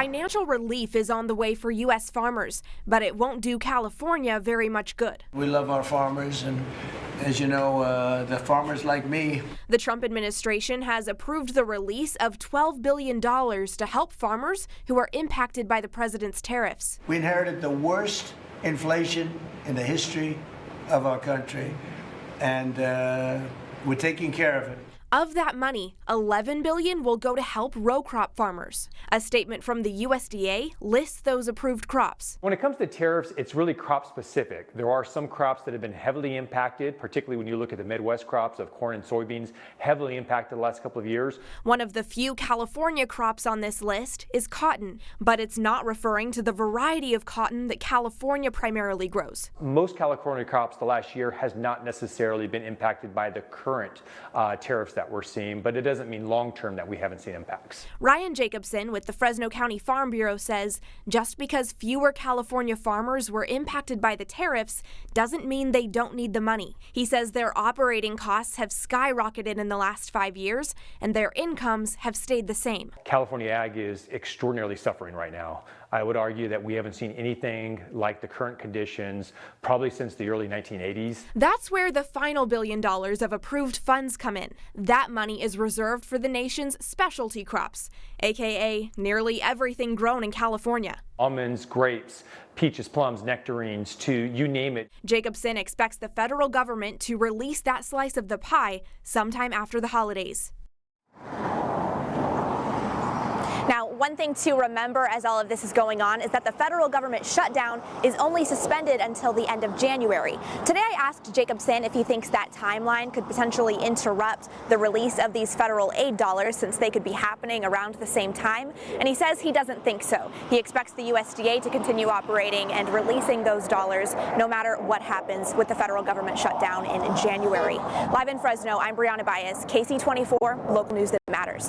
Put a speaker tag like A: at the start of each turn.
A: Financial relief is on the way for U.S. farmers, but it won't do California very much good.
B: We love our farmers, and as you know, the farmers like me.
A: The Trump administration has approved the release of $12 billion to help farmers who are impacted by the president's tariffs.
B: We inherited the worst inflation in the history of our country, and we're taking care of it.
A: Of that money, $11 billion will go to help row crop farmers. A statement from the USDA lists those approved crops.
C: When it comes to tariffs, it's really crop specific. There are some crops that have been heavily impacted, particularly when you look at the Midwest crops of corn and soybeans, heavily impacted the last couple of years.
A: One of the few California crops on this list is cotton, but it's not referring to the variety of cotton that California primarily grows.
C: Most California crops the last year has not necessarily been impacted by the current tariffs that we're seeing, but it doesn't mean long-term that we haven't seen impacts.
A: Ryan Jacobson with the Fresno County Farm Bureau says just because fewer California farmers were impacted by the tariffs doesn't mean they don't need the money. He says their operating costs have skyrocketed in the last 5 years and their incomes have stayed the same.
C: California ag is extraordinarily suffering right now. I would argue that we haven't seen anything like the current conditions probably since the early 1980s.
A: That's where the final $1 billion of approved funds come in. That money is reserved for the nation's specialty crops, aka nearly everything grown in California.
C: Almonds, grapes, peaches, plums, nectarines, to you name it.
A: Jacobson expects the federal government to release that slice of the pie sometime after the holidays.
D: Now, one thing to remember as all of this is going on is that the federal government shutdown is only suspended until the end of January. Today I asked Jacobson if he thinks that timeline could potentially interrupt the release of these federal aid dollars since they could be happening around the same time, and he says he doesn't think so. He expects the USDA to continue operating and releasing those dollars no matter what happens with the federal government shutdown in January. Live in Fresno, I'm Brianna Baez, KC24, local news that matters.